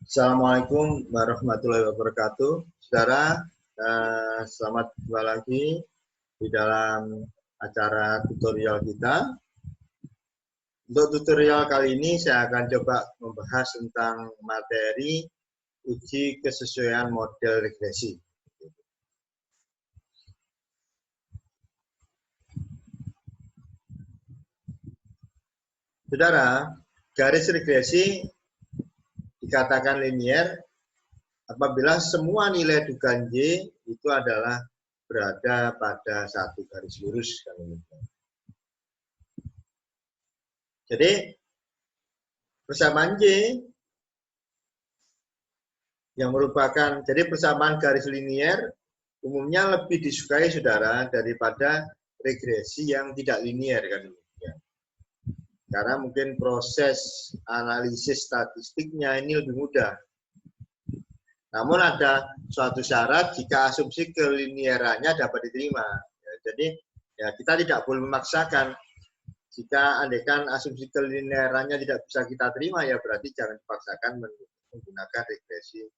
Assalamualaikum warahmatullahi wabarakatuh. Saudara, selamat jumpa lagi di dalam acara tutorial kita. Untuk tutorial kali ini saya akan coba membahas tentang materi uji kesesuaian model regresi. Saudara, garis regresi dikatakan linier apabila semua nilai dugaan Y itu adalah berada pada satu garis lurus. Jadi persamaan Y yang merupakan, jadi persamaan garis linier umumnya lebih disukai saudara daripada regresi yang tidak linier kan. Karena mungkin proses analisis statistiknya ini lebih mudah. Namun ada suatu syarat jika asumsi kelinierannya dapat diterima. Jadi ya kita tidak boleh memaksakan. Jika andaikan asumsi kelinierannya tidak bisa kita terima, ya berarti jangan dipaksakan menggunakan regresi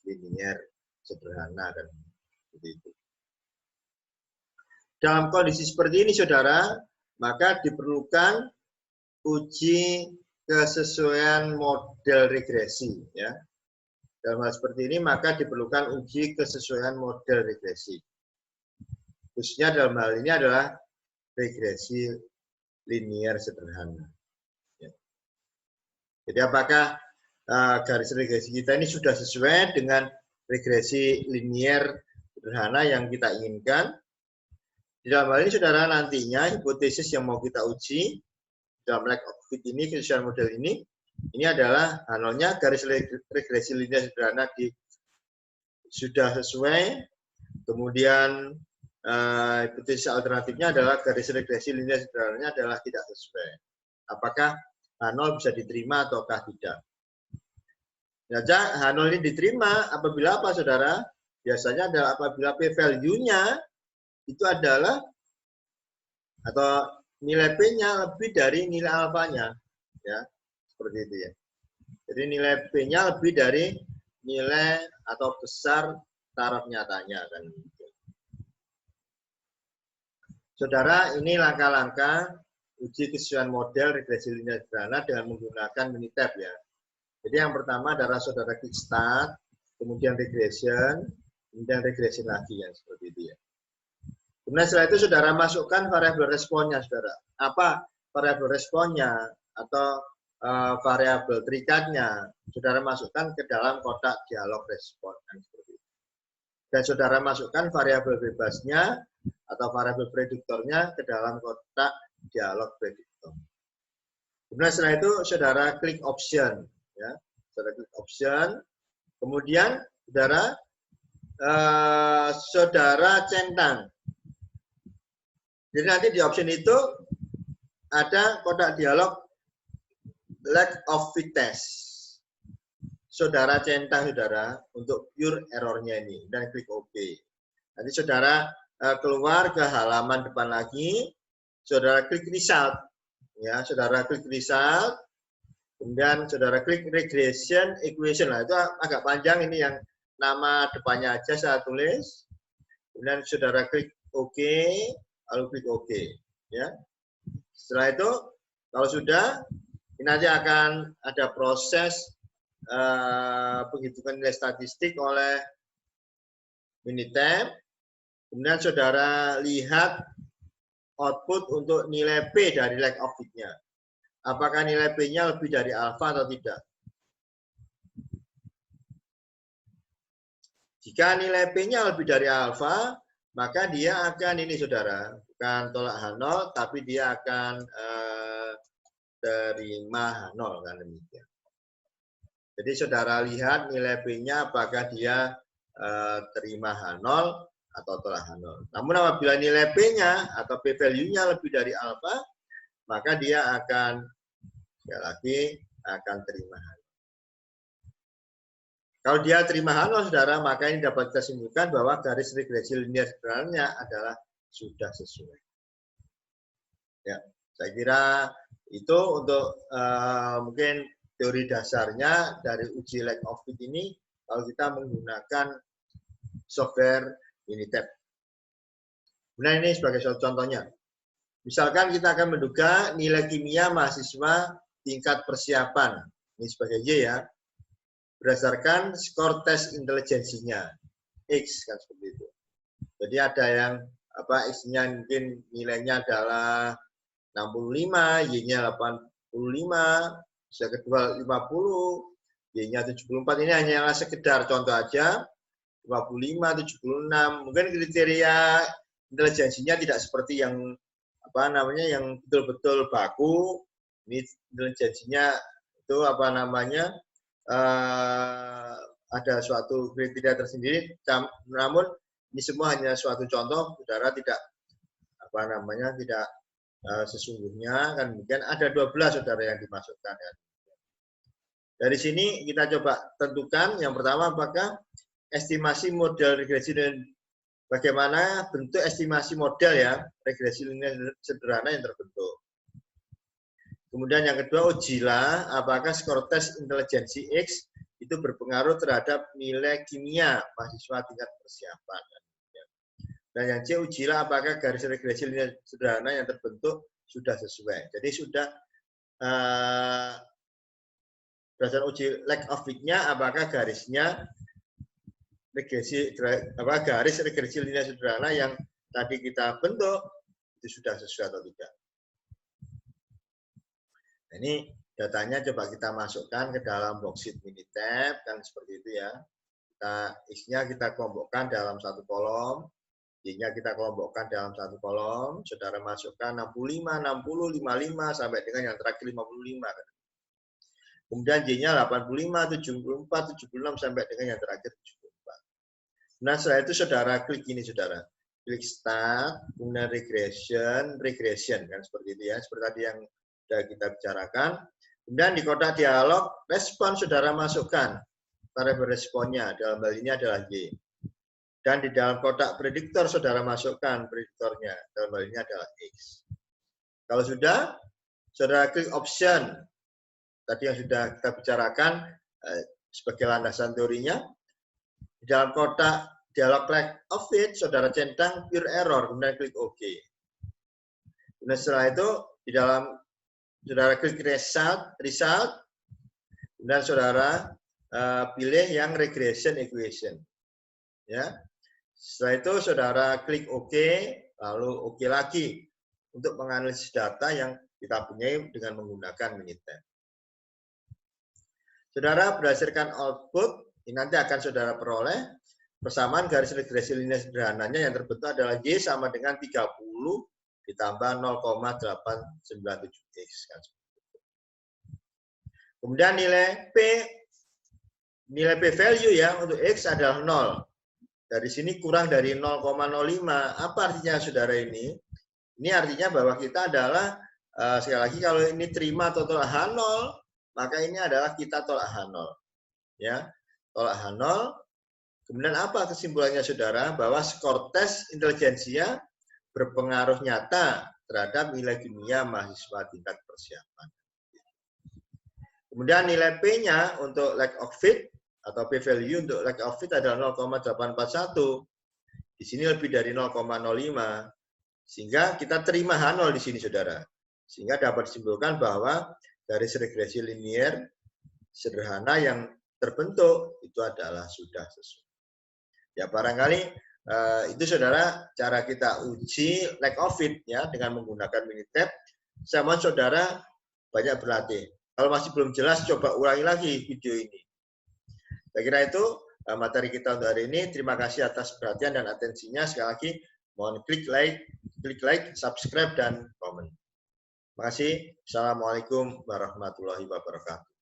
linier sederhana dan seperti itu. Dalam kondisi seperti ini, saudara, maka diperlukan uji kesesuaian model regresi. Ya. Dalam hal seperti ini, maka diperlukan uji kesesuaian model regresi. Khususnya dalam hal ini adalah regresi linier sederhana. Ya. Jadi apakah garis regresi kita ini sudah sesuai dengan regresi linier sederhana yang kita inginkan? Di dalam hal ini, saudara, nantinya hipotesis yang mau kita uji dalam lack of fit ini, kesesuaian model ini adalah nolnya garis regresi linier sederhana sudah sesuai, kemudian hipotesis alternatifnya adalah garis regresi linier sederhananya adalah tidak sesuai. Apakah H0 bisa diterima ataukah tidak? H0 ini diterima apabila apa, saudara? Biasanya adalah apabila p-value-nya itu adalah atau nilai P-nya lebih dari nilai alfanya, ya, seperti itu ya. Jadi nilai P-nya lebih dari nilai atau besar taraf nyatanya kan. Saudara, ini langkah-langkah uji kesesuaian model regresi linier sederhana dengan menggunakan Minitab ya. Jadi yang pertama adalah saudara klik start, kemudian regression, kemudian regression lagi ya, seperti itu ya. Kemudian setelah itu saudara masukkan variabel responnya, saudara. Apa variabel responnya atau variabel terikatnya? Saudara masukkan ke dalam kotak dialog respon. Dan saudara masukkan variabel bebasnya atau variabel prediktornya ke dalam kotak dialog prediktor. Kemudian setelah itu saudara klik option, ya. Saudara klik option. Kemudian saudara centang. Jadi nanti di option itu ada kotak dialog lack of fit test. Saudara centang, saudara, untuk pure errornya ini dan klik OK. Nanti saudara keluar ke halaman depan lagi, saudara klik result, ya, saudara klik result, kemudian saudara klik regression equation. Nah, itu agak panjang ini yang nama depannya aja saya tulis. Kemudian saudara klik OK. Lalu klik OK, ya. Setelah itu, kalau sudah, ini nanti akan ada proses penghitungan nilai statistik oleh Minitab. Kemudian saudara lihat output untuk nilai P dari lack of fit-nya. Apakah nilai P-nya lebih dari alfa atau tidak? Jika nilai P-nya lebih dari alfa, maka dia akan ini, saudara, bukan tolak H0, tapi dia akan terima H0 kan demikian. Jadi saudara lihat nilai P-nya apakah dia terima H0 atau tolak H0. Namun apabila nilai P-nya atau P-value-nya lebih dari alfa, maka dia akan sekali lagi akan terima H0. Kalau dia terima H0, saudara, maka ini dapat kita simpulkan bahwa garis regresi linier sederhananya adalah sudah sesuai. Ya, saya kira itu untuk mungkin teori dasarnya dari uji lack of fit ini kalau kita menggunakan software Minitab. Nah, ini sebagai contohnya. Misalkan kita akan menduga nilai kimia mahasiswa tingkat persiapan, ini sebagai Y ya, berdasarkan skor tes intelijensinya, X kan seperti itu. Jadi ada yang X-nya mungkin nilainya adalah 65, Y-nya 85, yang kedua 50, Y-nya 74. Ini hanyalah sekedar contoh aja. 55, 76. Mungkin kriteria intelijensinya tidak seperti yang yang betul-betul baku. Ini intelijensinya itu ada suatu kriteria tersendiri. Namun ini semua hanya suatu contoh, saudara tidak tidak sesungguhnya kan mungkin ada 12 saudara yang dimasukkan. Dari sini kita coba tentukan yang pertama apakah estimasi model regresi dan bagaimana bentuk estimasi model ya regresi linear sederhana yang terbentuk. Kemudian yang kedua ujilah apakah skor tes intelijensi X itu berpengaruh terhadap nilai kimia mahasiswa tingkat persiapan. Dan yang C, ujilah apakah garis regresi linear sederhana yang terbentuk sudah sesuai. Jadi sudah berdasarkan uji lack of fit-nya apakah garisnya garis regresi linear sederhana yang tadi kita bentuk itu sudah sesuai atau tidak. Nah, ini datanya coba kita masukkan ke dalam worksheet Minitab kan seperti itu ya. X-nya kita kelompokkan dalam satu kolom, Y-nya kita kelompokkan dalam satu kolom, saudara masukkan 65, 60, 55 sampai dengan yang terakhir 55 kan. Kemudian Y-nya 85, 74, 76 sampai dengan yang terakhir 74. Nah, setelah itu saudara klik ini saudara. Klik start, kemudian regression kan seperti itu ya, seperti tadi yang sudah kita bicarakan. Kemudian di kotak dialog, respon saudara masukkan variabel responnya, dalam hal ini adalah Y. Dan di dalam kotak prediktor saudara masukkan prediktornya, dalam hal ini adalah X. Kalau sudah, saudara klik option. Tadi yang sudah kita bicarakan sebagai landasan teorinya. Di dalam kotak dialog lack of fit, saudara centang pure error, kemudian klik OK. Kemudian setelah itu, di dalam saudara klik result, kemudian saudara pilih yang regression equation. Ya. Setelah itu saudara klik OK, lalu OK lagi untuk menganalisis data yang kita punya dengan menggunakan Minitab. Saudara berdasarkan output, ini nanti akan saudara peroleh persamaan garis regresi linear sederhananya yang terbentuk adalah Y sama dengan 30 ditambah 0,897X. Kemudian nilai P value ya untuk X adalah 0. Dari sini kurang dari 0,05. Apa artinya saudara ini? Ini artinya bahwa kita adalah, sekali lagi kalau ini terima atau tolak H0, maka ini adalah kita tolak H0. Ya, tolak H0. Kemudian apa kesimpulannya saudara? Bahwa skor tes intelijensia berpengaruh nyata terhadap nilai kimia mahasiswa tingkat persiapan. Kemudian nilai P-nya untuk lack of fit atau P value untuk lack of fit adalah 0,841. Di sini lebih dari 0,05. Sehingga kita terima H0 di sini saudara. Sehingga dapat disimpulkan bahwa garis regresi linear sederhana yang terbentuk itu adalah sudah sesuai. Ya barangkali itu saudara cara kita uji lack of fit ya dengan menggunakan Minitab. Saya mohon saudara banyak berlatih. Kalau masih belum jelas coba ulangi lagi video ini. Saya kira itu materi kita untuk hari ini. Terima kasih atas perhatian dan atensinya. Sekali lagi mohon klik like, subscribe dan komen. Terima kasih. Assalamualaikum warahmatullahi wabarakatuh.